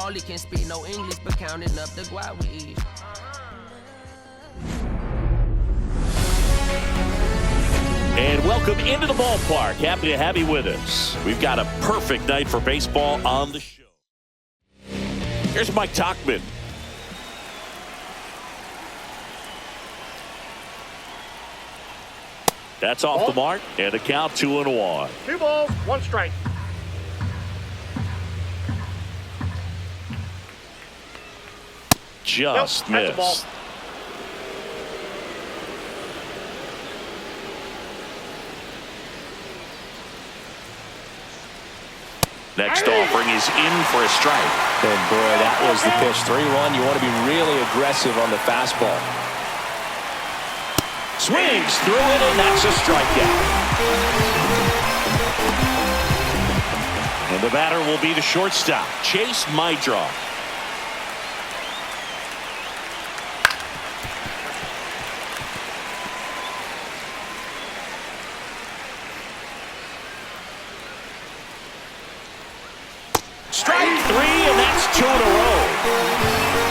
ball, he can speak no English, but counting up the guap with ease. And welcome into the ballpark. Happy to have you with us. We've got a perfect night for baseball on the show. Here's Mike Tauchman. That's off the mark, and the count 2-1. 2 balls, 1 strike. Just missed. Next offering is in for a strike. And boy, that was the pitch. 3-1. You want to be really aggressive on the fastball. Swings through it, and that's a strikeout. And the batter will be the shortstop, Chase Mydroff. Strike 3, and that's 2 in a row.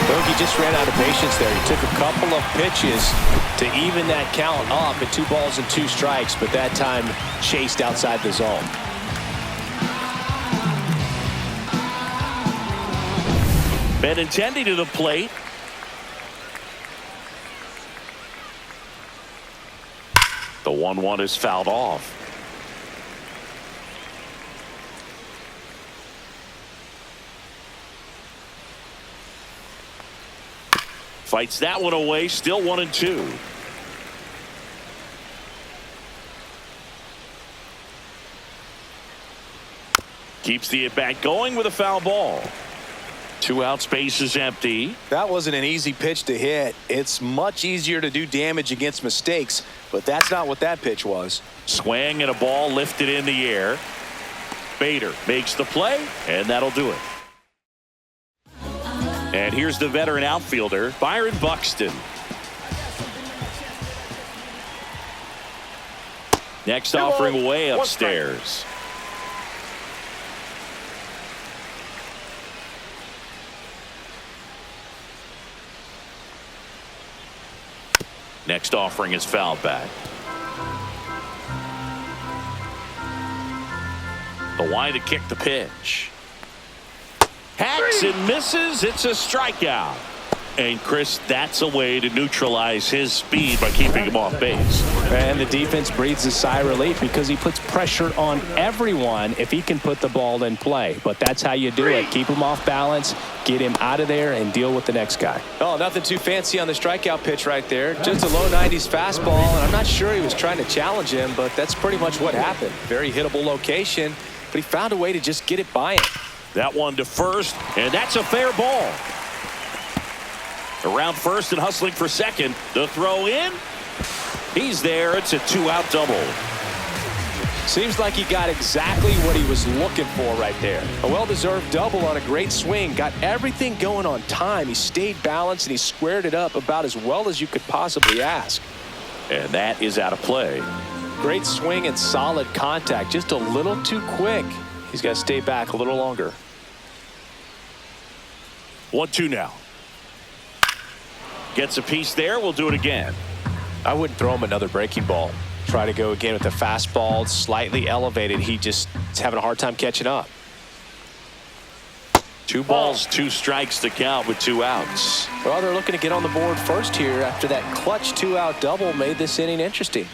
Bogey just ran out of patience there. He took a couple of pitches to even that count up at 2 balls and 2 strikes, but that time chased outside the zone. Benintendi to the plate. The 1-1 is fouled off. Fights that one away, still 1-2. Keeps the at-bat going with a foul ball. 2 outs, base is empty. That wasn't an easy pitch to hit. It's much easier to do damage against mistakes, but that's not what that pitch was. Swing and a ball lifted in the air. Bader makes the play, and that'll do it. And here's the veteran outfielder, Byron Buxton. Next offering way upstairs. Next offering is fouled back. The wide to kick the pitch. Hacks and misses. It's a strikeout. And Chris, that's a way to neutralize his speed by keeping him off base. And the defense breathes a sigh of relief because he puts pressure on everyone if he can put the ball in play. But that's how you do it. Keep him off balance, get him out of there, and deal with the next guy. Oh, nothing too fancy on the strikeout pitch right there. Just a low 90s fastball, and I'm not sure he was trying to challenge him, but that's pretty much what happened. Very hittable location, but he found a way to just get it by him. That one to first, and that's a fair ball. Around first and hustling for second. The throw in. He's there. It's a 2-out double. Seems like he got exactly what he was looking for right there. A well-deserved double on a great swing. Got everything going on time. He stayed balanced and he squared it up about as well as you could possibly ask. And that is out of play. Great swing and solid contact. Just a little too quick. He's got to stay back a little longer. 1-2 now. Gets a piece there. We'll do it again. I wouldn't throw him another breaking ball. Try to go again with the fastball slightly elevated. He just is having a hard time catching up. 2 balls, 2 strikes to count with 2 outs. Well, they're looking to get on the board first here after that clutch 2-out double made this inning interesting.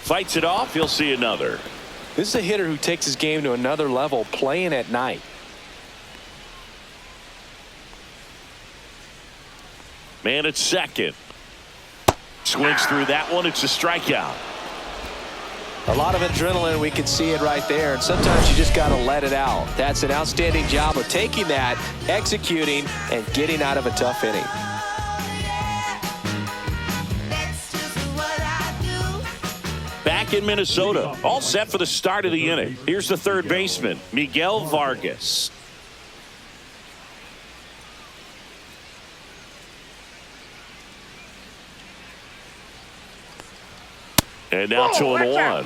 Fights it off. You'll see another. This is a hitter who takes his game to another level playing at night. Man at second. Swings through that one. It's a strikeout. A lot of adrenaline. We can see it right there. And sometimes you just got to let it out. That's an outstanding job of taking that, executing, and getting out of a tough inning. Back in Minnesota, all set for the start of the inning. Here's the third baseman, Miguel Vargas. And now 2-1.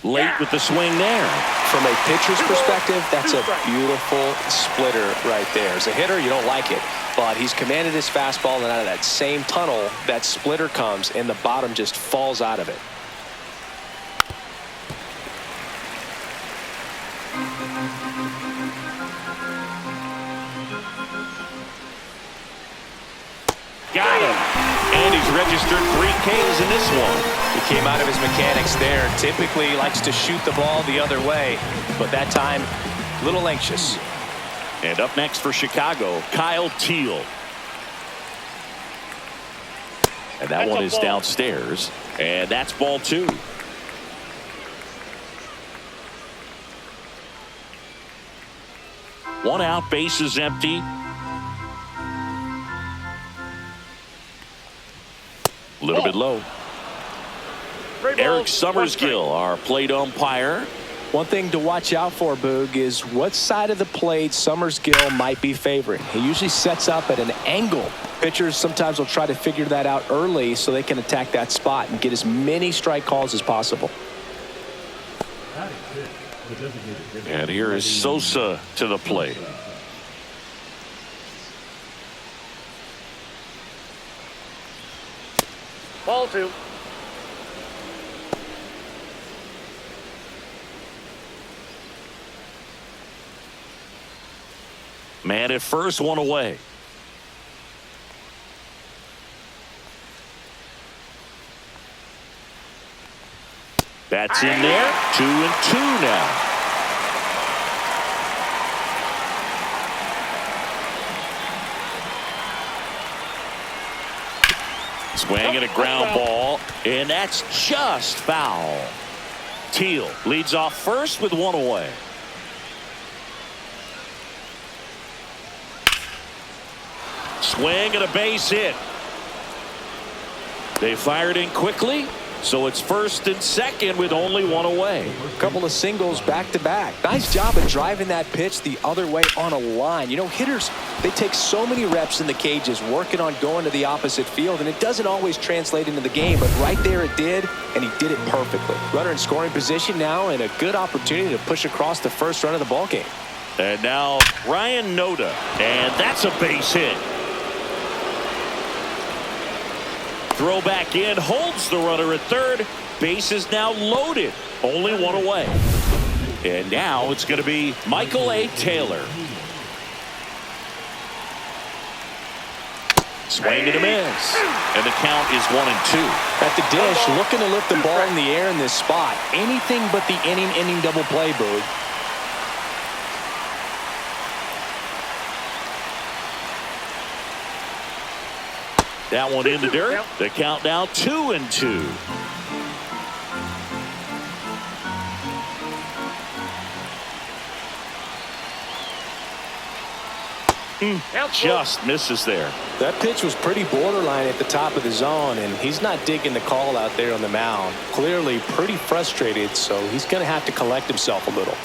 late with the swing there. From a pitcher's perspective, that's a beautiful splitter right there. As a hitter, you don't like it, but he's commanded his fastball, and out of that same tunnel, that splitter comes, and the bottom just falls out of it. Got him. And he's registered 3 Ks in this one. He came out of his mechanics there. Typically likes to shoot the ball the other way, but that time, a little anxious. And up next for Chicago, Kyle Teal. And that one is downstairs. And that's ball 2. One out, base is empty. A little bit low. Eric Summersgill, our plate umpire. One thing to watch out for, Boog, is what side of the plate Summersgill might be favoring. He usually sets up at an angle. Pitchers sometimes will try to figure that out early so they can attack that spot and get as many strike calls as possible. And here is Sosa to the plate. Ball 2. Man at first, 1 away. That's in there. 2-2 now. Swinging a ground ball, and that's just foul. Teal leads off first with 1 away. Swing and a base hit. They fired in quickly, so it's first and second with only 1 away. A couple of singles back-to-back. Nice job of driving that pitch the other way on a line. You know, hitters, they take so many reps in the cages working on going to the opposite field, and it doesn't always translate into the game, but right there it did, and he did it perfectly. Runner in scoring position now, and a good opportunity to push across the first run of the ballgame. And now Ryan Noda, and that's a base hit. Throw back in, holds the runner at third. Base is now loaded. Only 1 away. And now it's going to be Michael A. Taylor. Swing and a miss. And the count is 1-2. At the dish, looking to lift the ball in the air in this spot. Anything but the inning double play, Boog. That one in the dirt. The count now 2-2. Just misses there. That pitch was pretty borderline at the top of the zone, and he's not digging the call out there on the mound. Clearly pretty frustrated, so he's going to have to collect himself a little.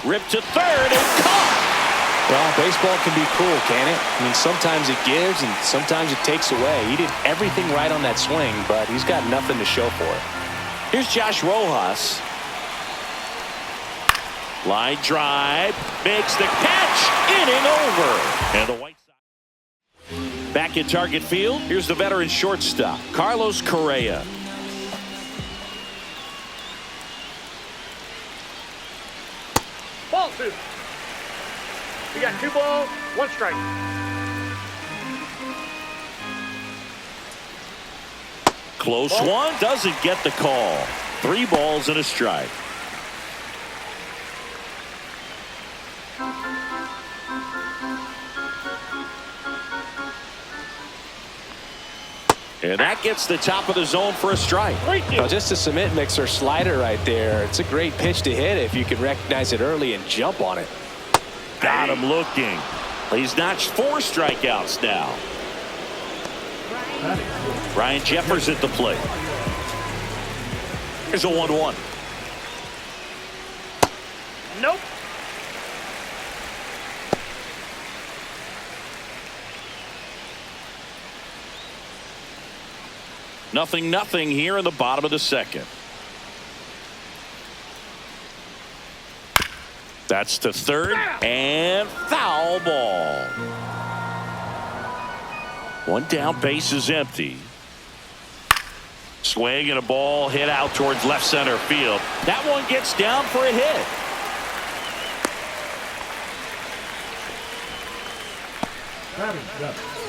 Ripped to third and caught. Well, baseball can be cruel, can it? I mean, sometimes it gives and sometimes it takes away. He did everything right on that swing, but he's got nothing to show for it. Here's Josh Rojas. Line drive, makes the catch, inning over. And the White Sox back in target field. Here's the veteran shortstop, Carlos Correa. Ball 2. We got 2 balls, 1 strike. Close one, doesn't get the call. 3 balls and a strike. And that gets the top of the zone for a strike. Well, just a cement mixer slider right there. It's a great pitch to hit if you can recognize it early and jump on it. Got him looking. He's notched 4 strikeouts now. Ryan Jeffers at the plate. Here's a 1-1. Nope. Nothing here in the bottom of the second. That's to third and foul ball. One down, base is empty. Swing and a ball hit out towards left center field. That one gets down for a hit.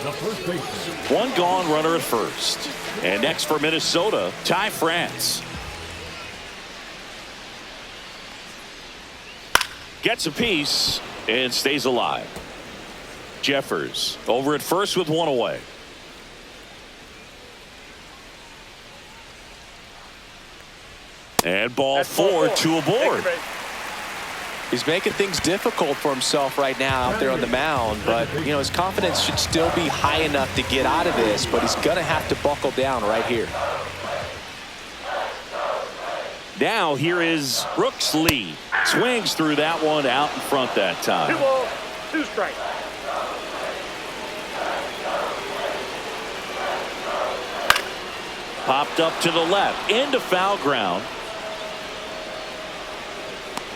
The first baseman. One gone, runner at first. And next for Minnesota, Ty France. Gets a piece and stays alive. Jeffers over at first with one away. And ball four to aboard. He's making things difficult for himself right now out there on the mound, but you know his confidence should still be high enough to get out of this, but he's going to have to buckle down right here. Now here is Brooks Lee. Swings through that one out in front that time. 2 balls, 2 strikes. Popped up to the left into foul ground.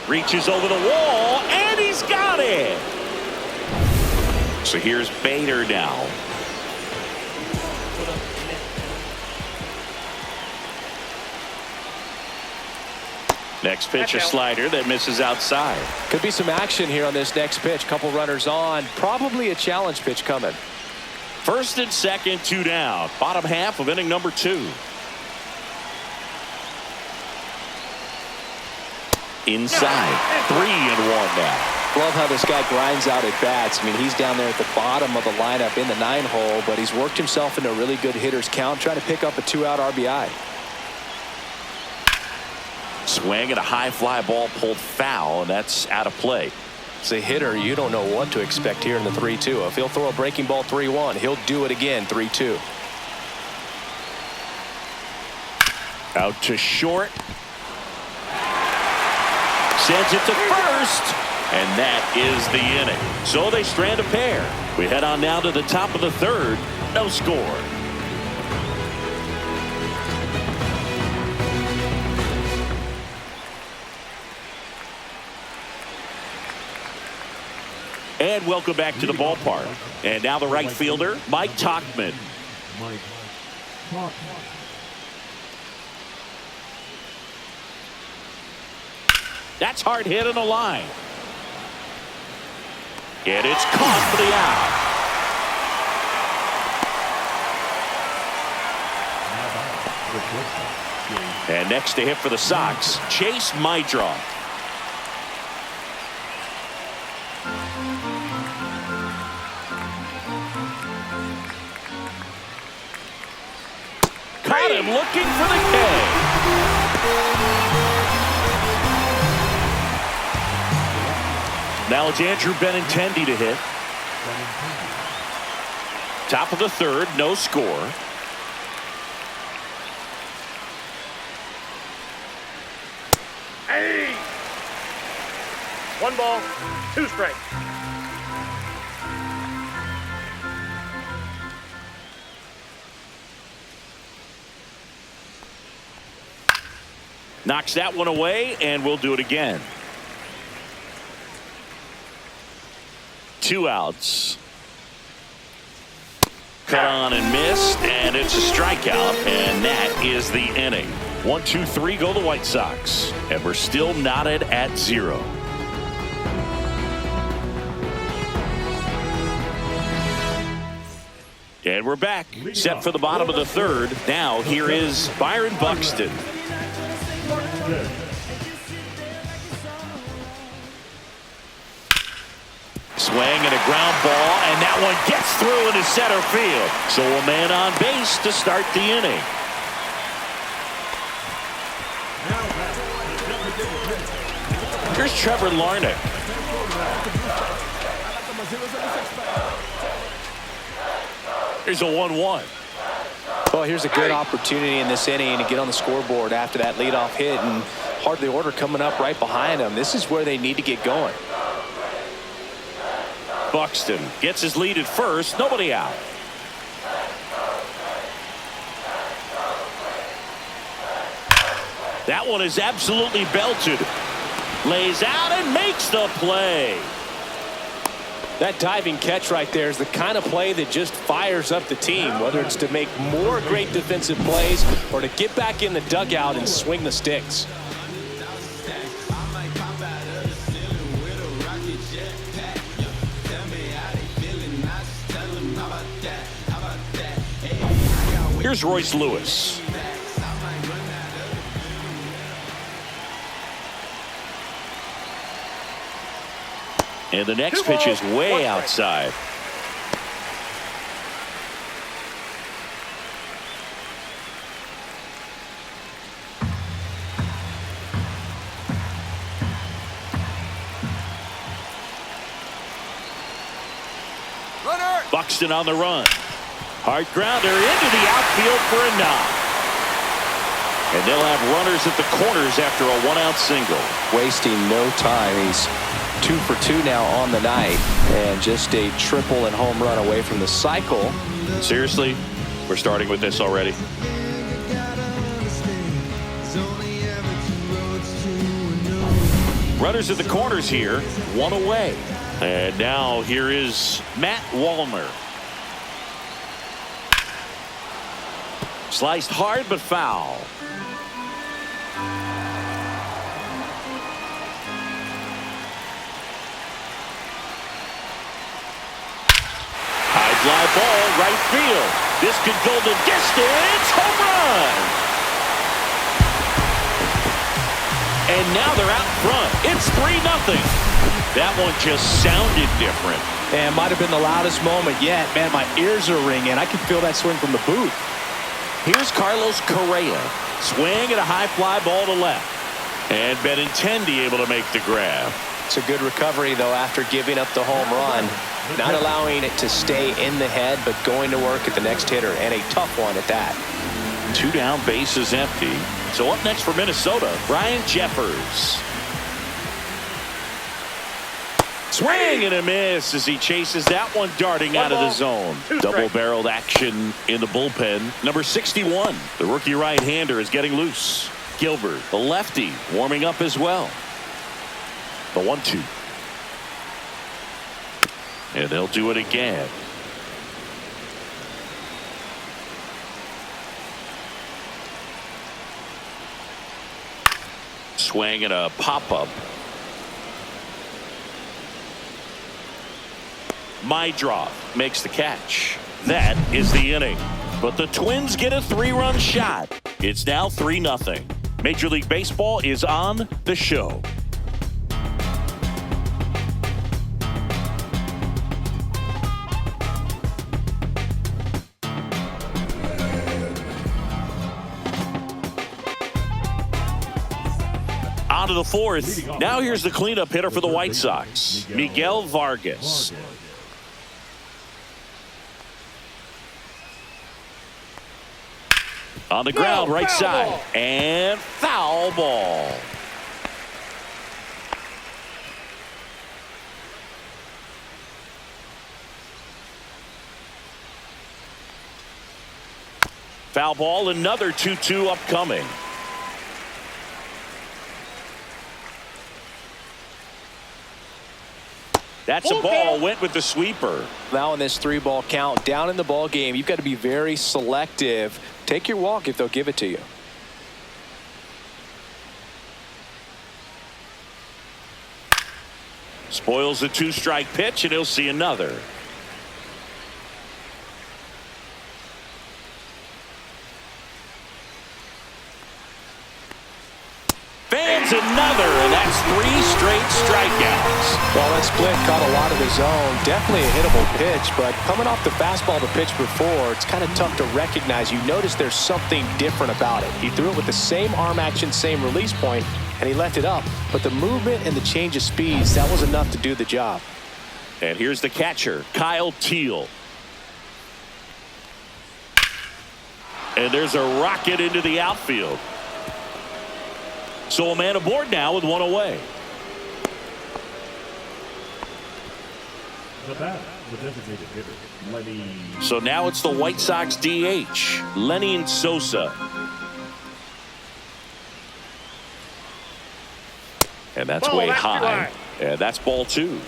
Reaches over the wall and he's got it. So here's Bader now. Next pitch, a slider that misses outside. Could be some action here on this next pitch. Couple runners on. Probably a challenge pitch coming. First and second, 2 down. Bottom half of inning number 2. Inside, 3-1 now. Love how this guy grinds out at bats. I mean, he's down there at the bottom of the lineup in the 9-hole, but he's worked himself into a really good hitter's count, trying to pick up a 2-out RBI. Swing and a high fly ball pulled foul, and that's out of play. As a hitter, you don't know what to expect here in the 3-2. If he'll throw a breaking ball 3-1, he'll do it again 3-2. Out to short. Sends it to first, and that is the inning. So they strand a pair. We head on now to the top of the third. No score. And welcome back to the ballpark. And now the right fielder, Mike Tauchman. Mike Tauchman. That's hard hit in the line. And it's caught for the out. And next to hit for the Sox, Chase Mydroth. Caught him looking for the K. Now it's Andrew Benintendi to hit. Top of the third, no score. Hey! 1 ball, 2 strikes. Knocks that one away, and we'll do it again. 2 outs. Cut on and missed, and it's a strikeout, and that is the inning. 1, 2, 3 go the White Sox, and we're still knotted at 0. And we're back, set for the bottom of the third. Now here is Byron Buxton. Swing and a ground ball, and that one gets through into center field. So a man on base to start the inning. Here's Trevor Larnach. Here's a 1-1. Well, here's a good opportunity in this inning to get on the scoreboard after that leadoff hit, and hardly order coming up right behind them. This is where they need to get going. Buxton gets his lead at first, nobody out. That one is absolutely belted. Lays out and makes the play. That diving catch right there is the kind of play that just fires up the team, whether it's to make more great defensive plays or to get back in the dugout and swing the sticks. Here's Royce Lewis. And the next pitch is way outside. Buxton on the run. Hard grounder into the outfield for a knock. And they'll have runners at the corners after a one-out single. Wasting no time. He's 2 for 2 now on the night, and just a triple and home run away from the cycle. Seriously, we're starting with this already. Runners at the corners here, one away. And now here is Matt Wallner. Sliced hard but foul. High fly ball, right field. This could go the distance. Home run. And now they're out front. It's 3-0. That one just sounded different. And might have been the loudest moment yet. Man, my ears are ringing. I can feel that swing from the booth. Here's Carlos Correa. Swing and a high fly ball to left. And Benintendi able to make the grab. It's a good recovery, though, after giving up the home run. Not allowing it to stay in the head, but going to work at the next hitter, and a tough one at that. 2 down, bases empty. So up next for Minnesota, Brian Jeffers. Swing and a miss as he chases that one darting out of the zone. Double-barreled action in the bullpen. Number 61, the rookie right-hander, is getting loose. Gilbert, the lefty, warming up as well. The 1-2. And they'll do it again. Swing and a pop-up. Mydroff makes the catch. That is the inning. But the Twins get a 3-run shot. It's now 3-0. Major League Baseball is on the show. On to the 4th. Now here's the cleanup hitter for the White Sox, Miguel Vargas. On the ground, right side, and foul ball. Foul ball, another 2-2 upcoming. That's a ball, went with the sweeper. Now in this 3-ball count, down in the ball game, you've got to be very selective. Take your walk if they'll give it to you. Spoils the 2-strike pitch, and he'll see another. Fans another, and that's 3 straight strikeouts. Well, that split caught a lot of his own. Definitely a hittable pitch, but coming off the fastball the pitch before, it's kind of tough to recognize. You notice there's something different about it. He threw it with the same arm action, same release point, and he left it up. But the movement and the change of speeds, that was enough to do the job. And here's the catcher, Kyle Teal. And there's a rocket into the outfield. So a man aboard now with 1 away. The bat, the designated hitter, Lenny. So now it's the White Sox DH, Lenny Sosa. And that's Ball, way that's too high. high. And that's ball 2.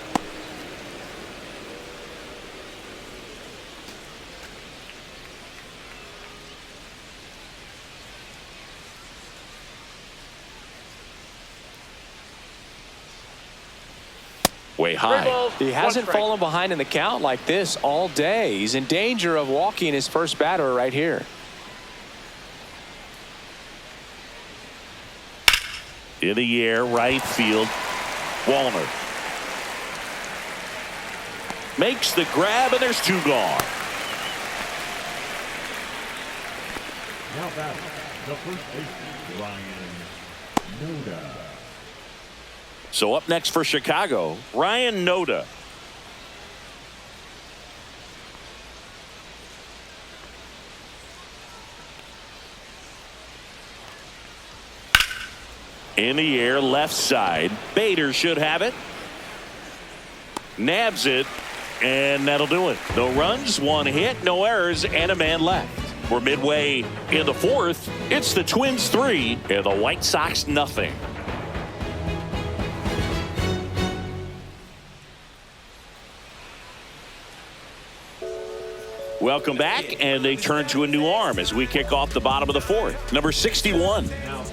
Way high. Balls, He hasn't 1 strike. fallen behind in the count like this all day. He's in danger of walking his first batter right here. In the air, right field. Wallner makes the grab, and there's 2 gone. Now batting, the first baseman, Ryan Noda. So up next for Chicago, Ryan Noda. In the air, left side. Bader should have it. Nabs it, and that'll do it. No runs, 1 hit, no errors, and a man left. We're midway in the 4th. It's the Twins 3 and the White Sox nothing. Welcome back, and they turn to a new arm as we kick off the bottom of the 4th. Number 61.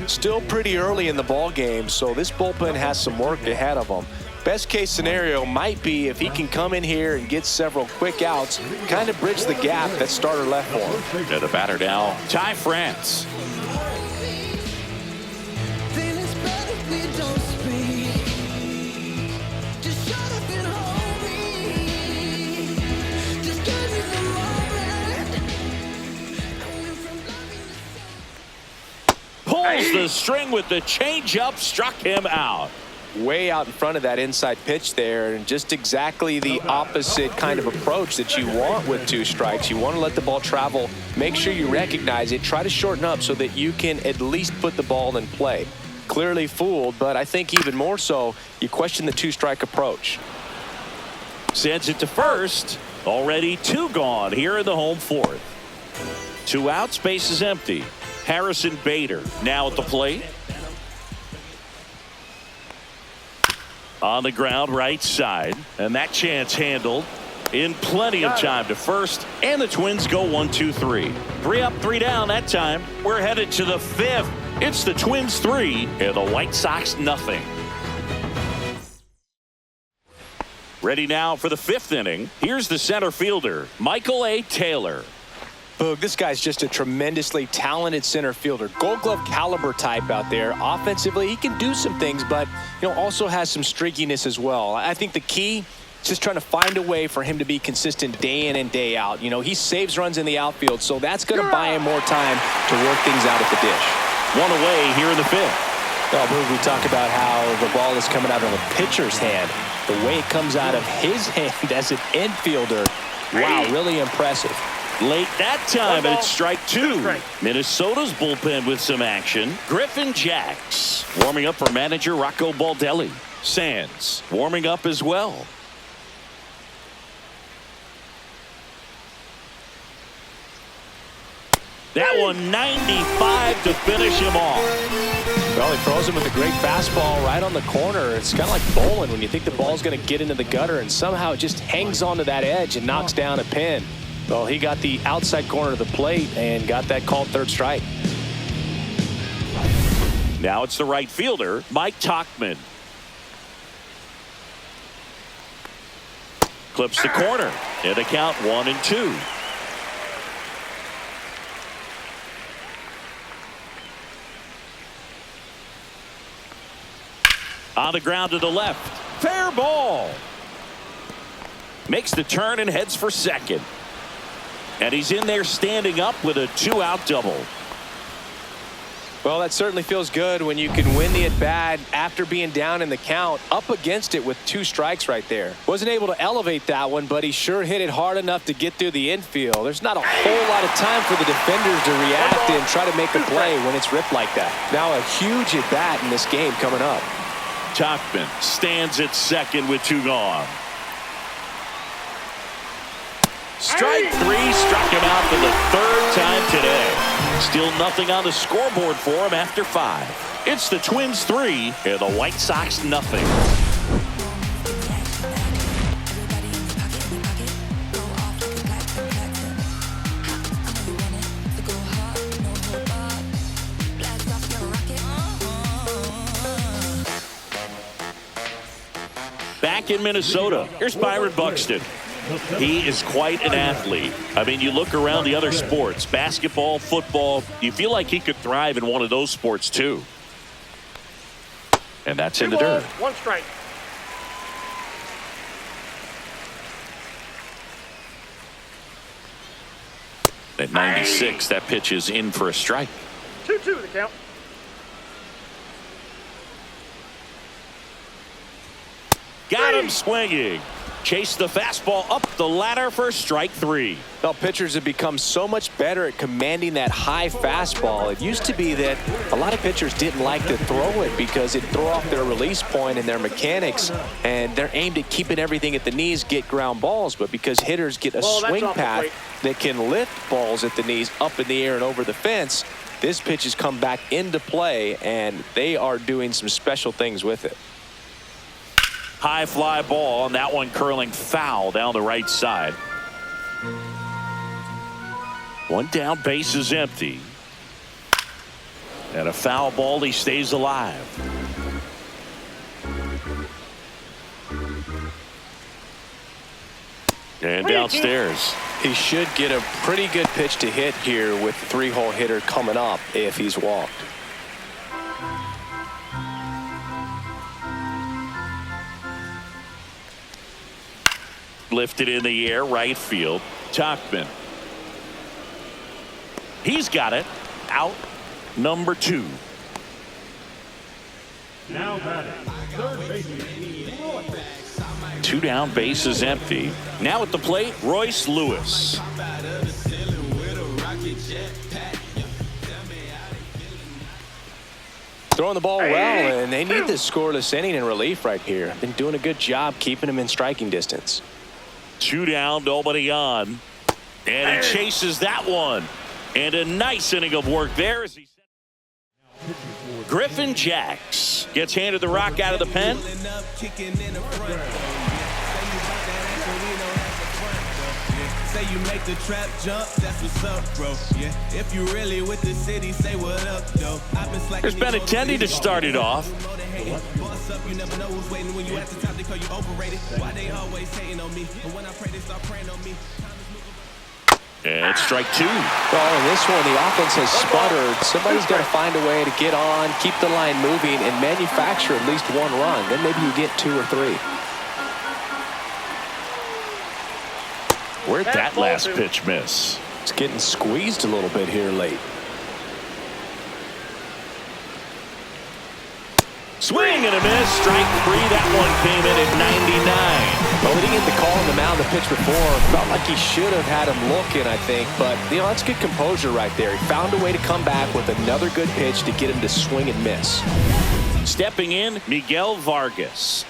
Still pretty early in the ball game, so this bullpen has some work ahead of them. Best case scenario might be if he can come in here and get several quick outs, kind of bridge the gap that starter left for him. And the batter now, Ty France. Feelings better if we don't speak. Just shut up and hold me. Just give me the moment. I went from loving you so. Pulls the string with the changeup, struck him out. Way out in front of that inside pitch there, and just exactly the opposite kind of approach that you want with 2 strikes. You want to let the ball travel, make sure you recognize it, try to shorten up so that you can at least put the ball in play. Clearly fooled, but I think even more so, you question the 2-strike approach. Sends it to first. Already 2 gone here in the home 4th. 2 outs, base is empty. Harrison Bader now at the plate. On the ground, right side, and that chance handled in plenty of time to first, and the Twins go 1-2-3. 3 up, 3 down that time. We're headed to the 5th. It's the Twins 3 and the White Sox nothing. Ready now for the 5th inning. Here's the center fielder, Michael A. Taylor. Boog, this guy's just a tremendously talented center fielder. Gold Glove caliber type out there. Offensively, he can do some things, but also has some streakiness as well. I think the key is just trying to find a way for him to be consistent day in and day out. He saves runs in the outfield, so that's going to buy him more time to work things out at the dish. 1 away here in the 5th. Well, Boog, we talk about how the ball is coming out of a pitcher's hand. The way it comes out of his hand as an infielder, wow, really impressive. Late that time, and it's strike 2. strike. Minnesota's bullpen with some action. Griffin Jacks warming up for manager Rocco Baldelli. Sands warming up as well. That one 95 to finish him off. Well, he throws him with a great fastball right on the corner. It's kind of like bowling when you think the ball's going to get into the gutter, and somehow it just hangs onto that edge and knocks down a pin. Well, he got the outside corner of the plate and got that called 3rd strike. Now it's the right fielder, Mike Tauchman. Clips the corner, and the count 1-2. On the ground to the left. Fair ball. Makes the turn and heads for second. And he's in there standing up with a 2-out double. Well, that certainly feels good when you can win the at-bat after being down in the count, up against it with 2 strikes right there. Wasn't able to elevate that one, but he sure hit it hard enough to get through the infield. There's not a whole lot of time for the defenders to react and try to make a play when it's ripped like that. Now a huge at-bat in this game coming up. Tauchman stands at second with 2 gone. Strike 3 struck him out for the 3rd time today. Still nothing on the scoreboard for him after 5. It's the Twins 3 and the White Sox nothing. Back in Minnesota, here's Byron Buxton. He is quite an athlete. I mean, you look around the other sports, basketball, football, you feel like he could thrive in one of those sports too. And that's in the dirt. 1 strike. At 96, that pitch is in for a strike. 2-2 the count. Got him swinging. Chase the fastball up the ladder for strike 3. Well, pitchers have become so much better at commanding that high fastball. It used to be that a lot of pitchers didn't like to throw it because it'd throw off their release point and their mechanics, and they're aimed at keeping everything at the knees, get ground balls. But because hitters get a swing path that can lift balls at the knees up in the air and over the fence, this pitch has come back into play, and they are doing some special things with it. High fly ball, and that one curling foul down the right side. 1 down, base is empty. And a foul ball, he stays alive. And downstairs. He should get a pretty good pitch to hit here with the 3-hole hitter coming up if he's walked. Lifted in the air, right field. Tachman. He's got it. Out number 2. Now batting, third baseman, Roy. 2 down, base is empty. Now at the plate, Royce Lewis. Throwing the ball well, and they need this scoreless inning in relief right here. Been doing a good job keeping him in striking distance. 2 down, nobody on. And he chases that one. And a nice inning of work there as he Griffin Jacks gets handed the rock out of the pen. Say you make the trap jump, that's what's up, bro. Yeah, if you really with the city, say what up, though. There's Benintendi to start it off. Boss up, you never know who's waiting when you at the top. They call you overrated. Why they always hating on me? But when I pray, they start praying on me. And strike 2. Well, in this one, the offense has sputtered. Somebody's got to find a way to get on, keep the line moving, and manufacture at least 1 run. Then maybe you get 2 or 3. Where'd that last pitch miss? It's getting squeezed a little bit here late. Swing and a miss. Strike 3. That one came in at 99. Well, he didn't get the call on the mound the pitch before. Felt like he should have had him looking, I think. But, you know, that's good composure right there. He found a way to come back with another good pitch to get him to swing and miss. Stepping in, Miguel Vargas.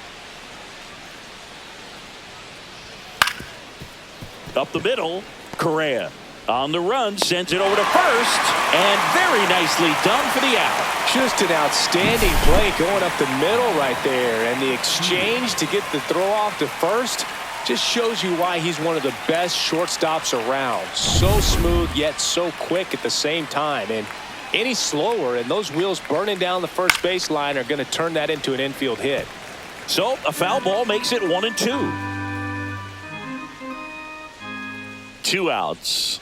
Up the middle, Correa. On the run, sends it over to first, and very nicely done for the out. Just an outstanding play going up the middle right there, and the exchange to get the throw off to first just shows you why he's one of the best shortstops around. So smooth, yet so quick at the same time, and any slower, and those wheels burning down the first baseline are going to turn that into an infield hit. So a foul ball makes it 1-2. 2 outs.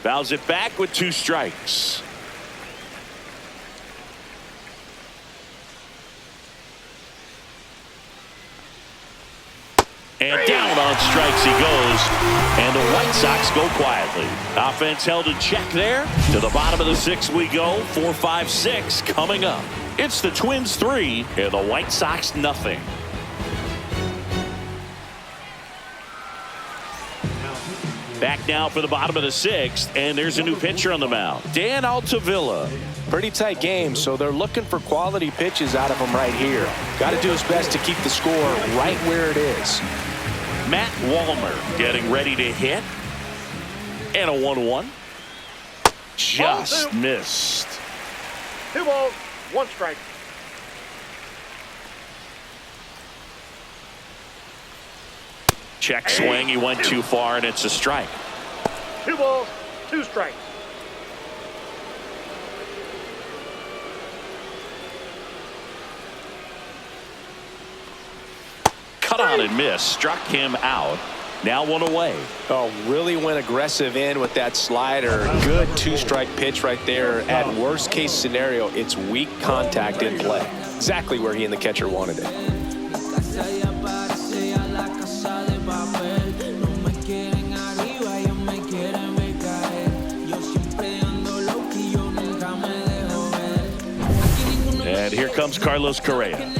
Fouls it back with 2 strikes. And down on strikes he goes. And the White Sox go quietly. Offense held in check there. To the bottom of the 6th we go. 4, 5, 6 coming up. It's the Twins 3 and the White Sox nothing. Back now for the bottom of the 6th, and there's a new pitcher on the mound, Dan Altavilla. Pretty tight game, so they're looking for quality pitches out of him right here. Got to do his best to keep the score right where it is. Matt Wallmer getting ready to hit. And a 1-1. Just missed. 2 balls, 1 strike. Check swing. He went too far, and it's a strike. 2 balls, 2 strikes. Cut on and miss. Struck him out. Now 1 away. Oh, really went aggressive in with that slider. Good 2-strike pitch right there. At worst case scenario, it's weak contact in play. Exactly where he and the catcher wanted it. And here comes Carlos Correa.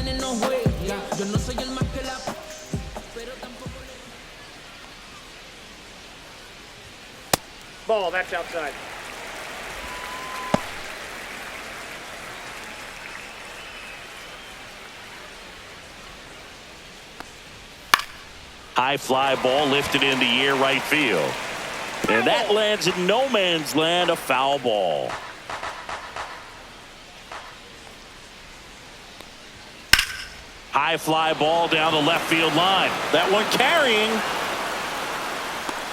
Ball, that's outside. High fly ball lifted in the air right field. And that lands in no man's land, a foul ball. High fly ball down the left field line. That one carrying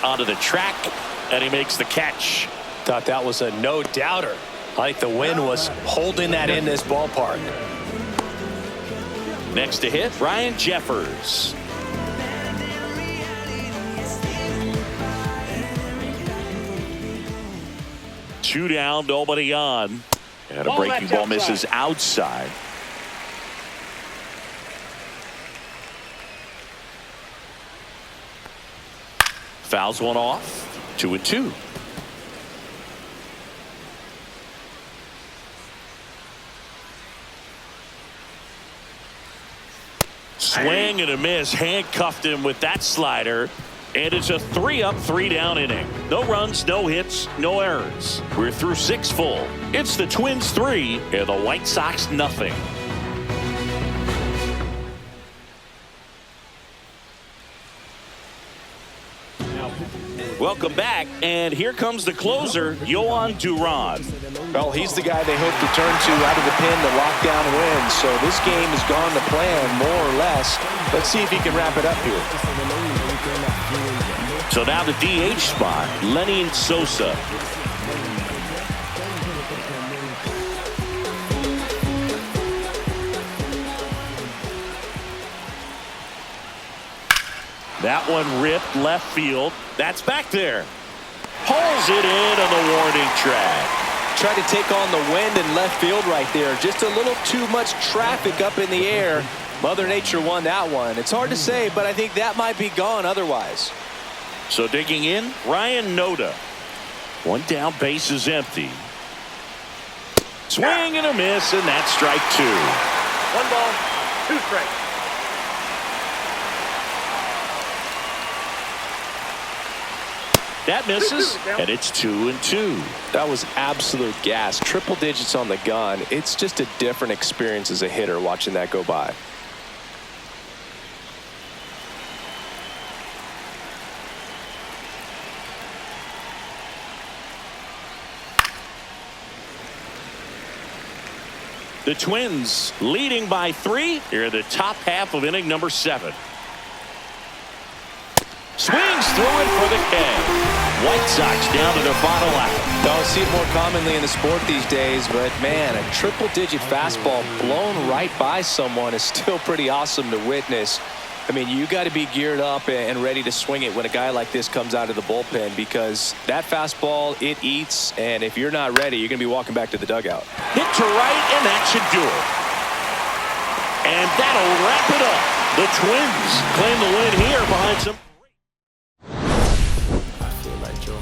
onto the track, and he makes the catch. Thought that was a no-doubter. I think the wind was holding that in this ballpark. Next to hit, Ryan Jeffers. Two down, nobody on. And a breaking ball misses outside. Fouls one off. 2-2. Swing and a miss. Handcuffed him with that slider. And it's a 3-up, 3-down inning. No runs, no hits, no errors. We're through 6 full. It's the Twins 3 and the White Sox nothing. Welcome back, and here comes the closer, Yohan Duran. Well, he's the guy they hope to turn to out of the pen to lock down wins. So this game has gone to plan, more or less. Let's see if he can wrap it up here. So now the DH spot, Lenny Sosa. That one ripped left field. That's back there. Pulls it in on the warning track. Tried to take on the wind in left field right there. Just a little too much traffic up in the air. Mother Nature won that one. It's hard to say, but I think that might be gone otherwise. So digging in, Ryan Noda. One down, base is empty. Swing and a miss, and that's strike 2. 1 ball, 2 strikes. That misses, and it's 2-2. That was absolute gas. Triple digits on the gun. It's just a different experience as a hitter watching that go by. The Twins leading by 3 here in the top half of inning number 7. Swings through it for the K. White Sox down to their final out. Don't see it more commonly in the sport these days, but man, a triple-digit fastball blown right by someone is still pretty awesome to witness. I mean, you got to be geared up and ready to swing it when a guy like this comes out of the bullpen, because that fastball, it eats, and if you're not ready, you're going to be walking back to the dugout. Hit to right, and that should do it. And that'll wrap it up. The Twins claim the win here behind some. I feel like Joe.